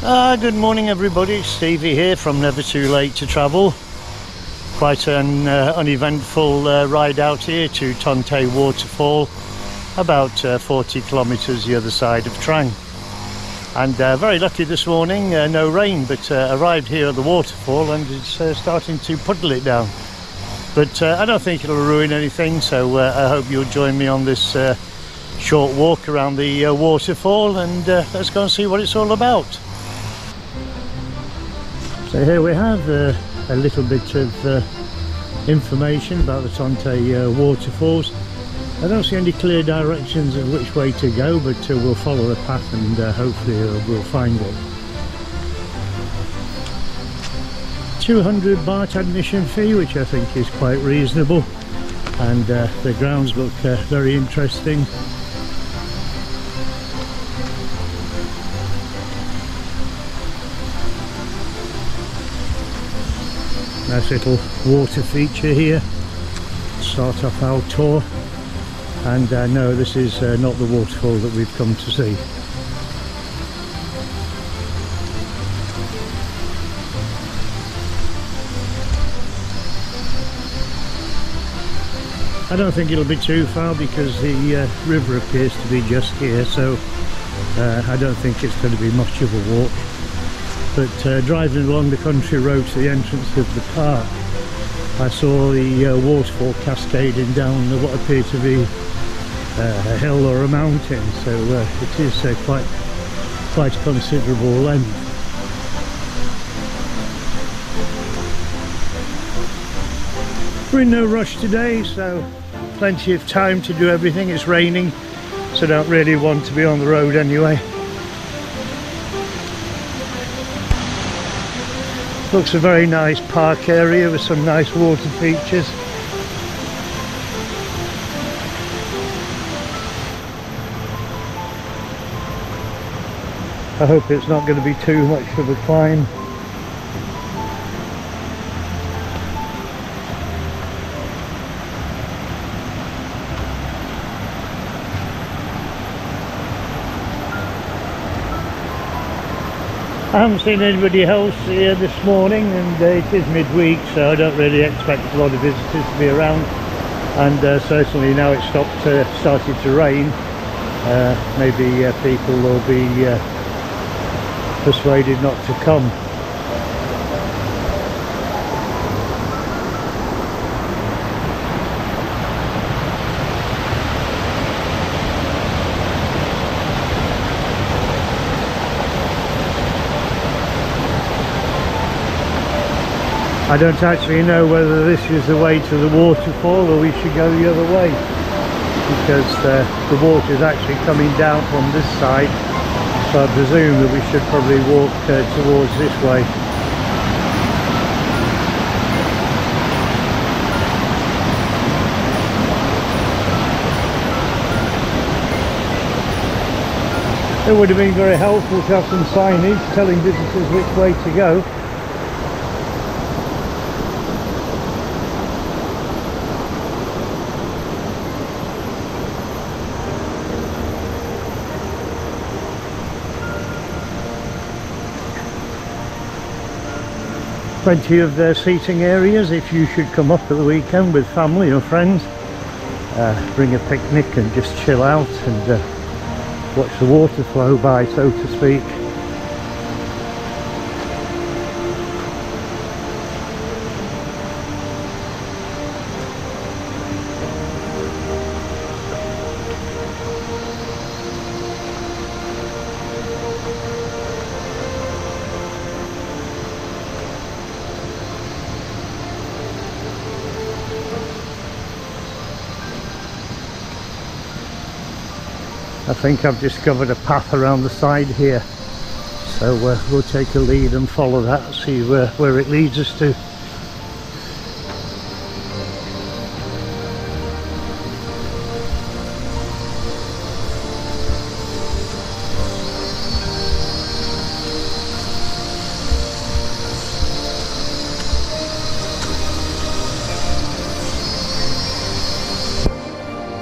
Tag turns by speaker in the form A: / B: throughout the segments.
A: Good morning everybody, Stevie here from Never Too Late to Travel. Quite an uneventful ride out here to Ton Tae Waterfall, about 40 kilometres the other side of Trang. And very lucky this morning, no rain, but arrived here at the waterfall and it's starting to puddle it down. But I don't think it'll ruin anything, so I hope you'll join me on this short walk around the waterfall, and let's go and see what it's all about. So here we have a little bit of information about the Ton Tae waterfalls. I don't see any clear directions of which way to go, but we'll follow the path and hopefully we'll find it. 200 baht admission fee, which I think is quite reasonable, and the grounds look very interesting. Nice little water feature here. Start off our tour, and no, this is not the waterfall that we've come to see. I don't think it'll be too far because the river appears to be just here, so I don't think it's going to be much of a walk. But driving along the country road to the entrance of the park, I saw the waterfall cascading down what appeared to be a hill or a mountain, so it is quite a considerable length. We're in no rush today, so plenty of time to do everything. It's raining, so I don't really want to be on the road anyway. Looks a very nice park area with some nice water features. I hope it's not going to be too much of a climb. I haven't seen anybody else here this morning, and it is midweek, so I don't really expect a lot of visitors to be around. And certainly now it's started to rain, maybe people will be persuaded not to come. I don't actually know whether this is the way to the waterfall or we should go the other way, because the water is actually coming down from this side, so I presume that we should probably walk towards this way. It would have been very helpful to have some signage telling visitors which way to go. Plenty of seating areas if you should come up at the weekend with family or friends. Bring a picnic and just chill out and watch the water flow by, so to speak. I think I've discovered a path around the side here, so we'll take a lead and follow that, see where it leads us to.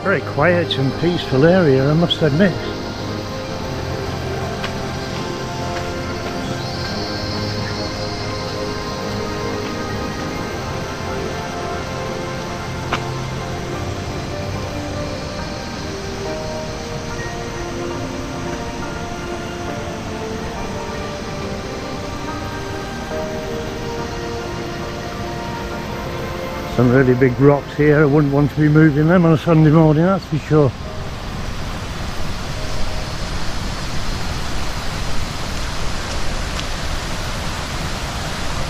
A: Very quiet and peaceful area, I must admit. Some really big rocks here. I wouldn't want to be moving them on a Sunday morning, that's for sure.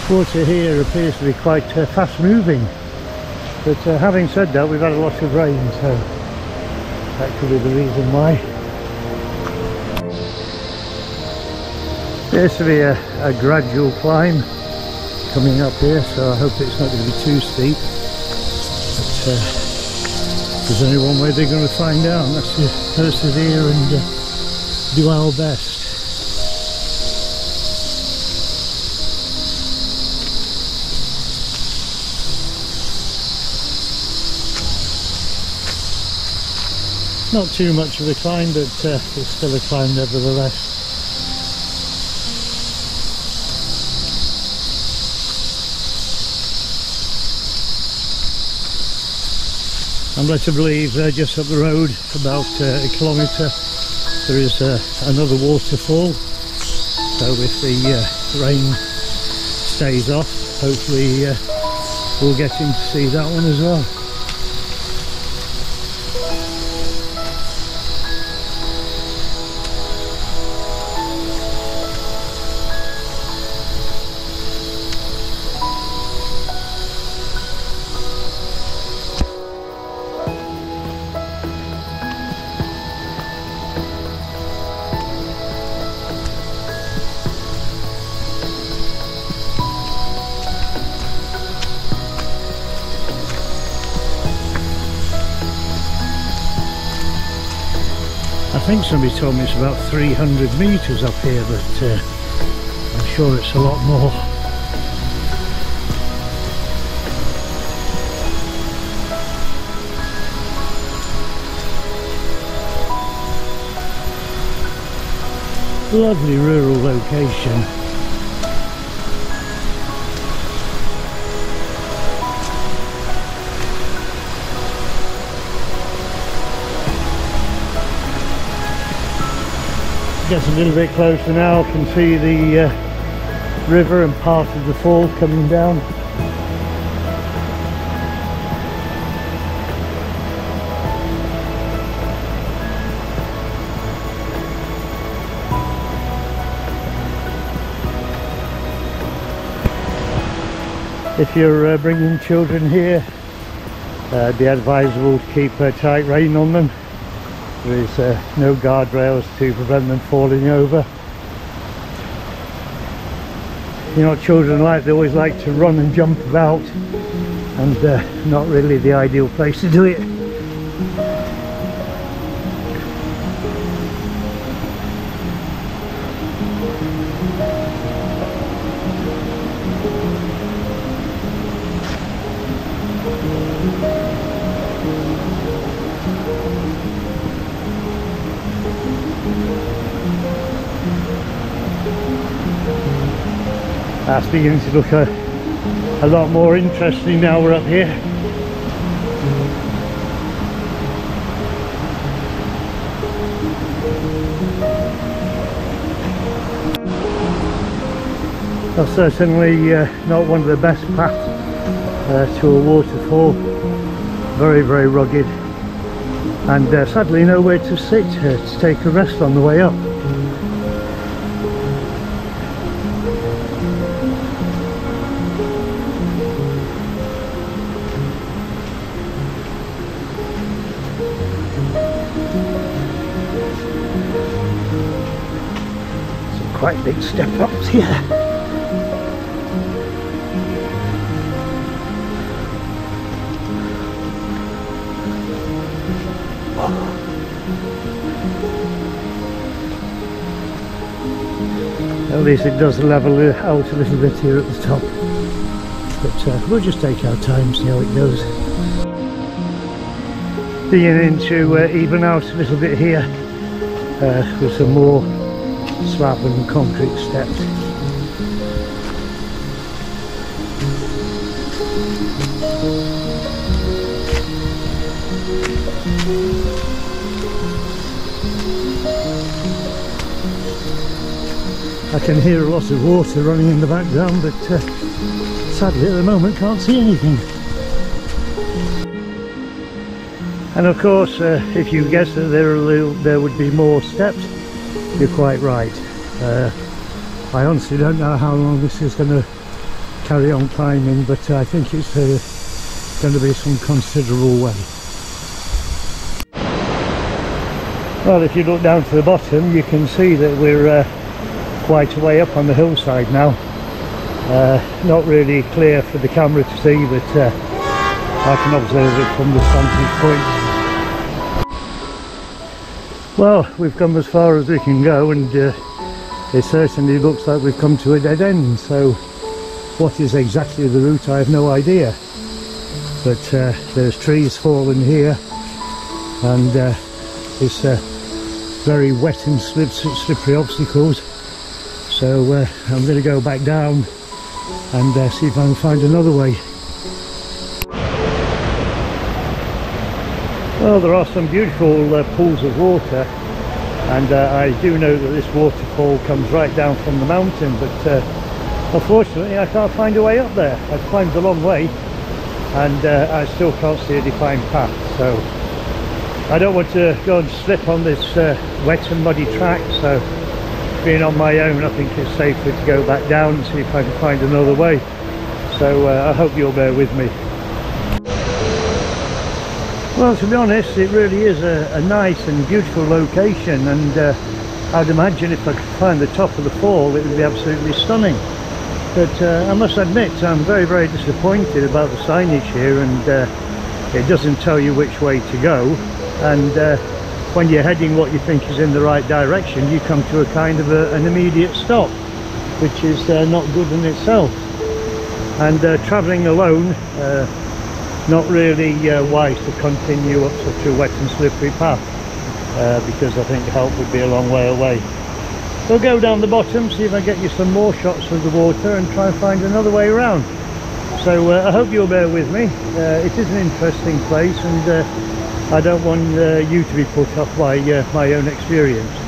A: Water here appears to be quite fast moving, but having said that, we've had a lot of rain, so that could be the reason why. Appears to be a gradual climb coming up here, so I hope it's not going to be too steep. But there's only one way they're going to find out, and that's to persevere and do our best. Not too much of a climb, but it's still a climb nevertheless. I'm led to believe just up the road, about a kilometre, there is another waterfall. So if the rain stays off, hopefully we'll get in to see that one as well. I think somebody told me it's about 300 metres up here, but I'm sure it's a lot more. Lovely rural location. Gets a little bit closer now, I can see the river and part of the fall coming down. If you're bringing children here, it'd be advisable to keep a tight rein on them. There is no guardrails to prevent them falling over. You know what children like, they always like to run and jump about, and not really the ideal place to do it. That's beginning to look a lot more interesting now we're up here. That's certainly not one of the best paths to a waterfall. Very, very rugged, and sadly nowhere to sit to take a rest on the way up. Quite big step ups here. At least it does level out a little bit here at the top, but we'll just take our time, see how it goes. Beginning to even out a little bit here with some more slab and concrete steps. I can hear a lot of water running in the background, but sadly at the moment can't see anything. And of course, if you guess that there would be more steps, you're quite right. I honestly don't know how long this is going to carry on climbing, but I think it's going to be some considerable way. Well, if you look down to the bottom, you can see that we're quite a way up on the hillside now. Not really clear for the camera to see, but I can observe it from the vantage point. Well, we've come as far as we can go, and it certainly looks like we've come to a dead end. So what is exactly the route, I have no idea. But there's trees fallen here, and it's very wet and slippery obstacles. So I'm going to go back down and see if I can find another way. Well, there are some beautiful pools of water, and I do know that this waterfall comes right down from the mountain, but unfortunately I can't find a way up there. I've climbed a long way, and I still can't see a defined path, so I don't want to go and slip on this wet and muddy track. So being on my own, I think it's safer to go back down and see if I can find another way. So I hope you'll bear with me. Well, to be honest, it really is a nice and beautiful location, and I'd imagine if I could find the top of the fall, it would be absolutely stunning. But I must admit, I'm very, very disappointed about the signage here, and it doesn't tell you which way to go. And when you're heading what you think is in the right direction, you come to a kind of an immediate stop, which is not good in itself. And travelling alone, not really wise to continue up such a wet and slippery path, because I think help would be a long way away. We'll go down the bottom, see if I get you some more shots of the water, and try and find another way around. So I hope you'll bear with me. It is an interesting place, and I don't want you to be put off by my own experience.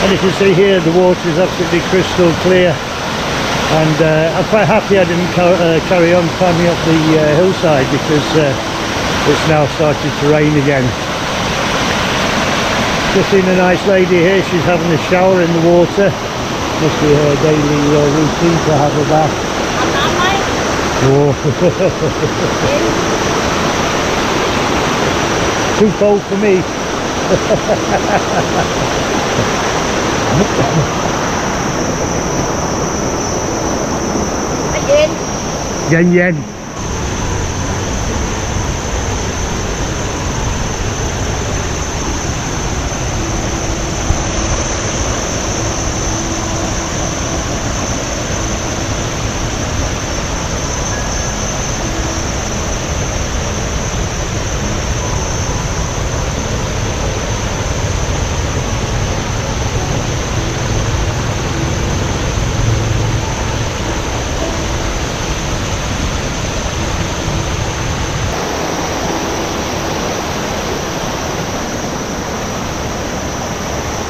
A: And you can see here the water is absolutely crystal clear, and I'm quite happy I didn't carry on climbing up the hillside, because it's now started to rain again. Just seen a nice lady here, she's having a shower in the water. Must be her daily routine to have a bath. Oh. Too cold for me. Yen yen.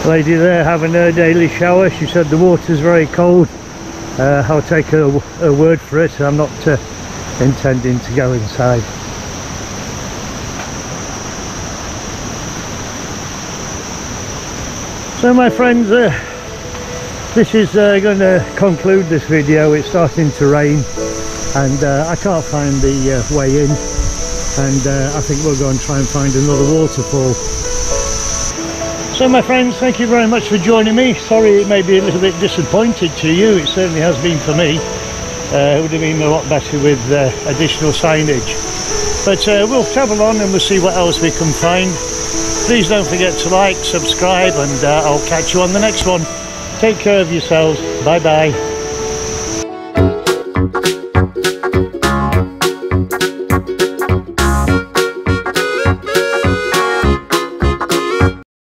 A: Lady there having her daily shower. She said the water's very cold. I'll take her word for it. I'm not intending to go inside. So my friends, this is going to conclude this video. It's starting to rain, and I can't find the way in, and I think we'll go and try and find another waterfall. So my friends, thank you very much for joining me. Sorry it may be a little bit disappointed to you, it certainly has been for me. It would have been a lot better with additional signage. But we'll travel on and we'll see what else we can find. Please don't forget to like, subscribe, and I'll catch you on the next one. Take care of yourselves. Bye bye.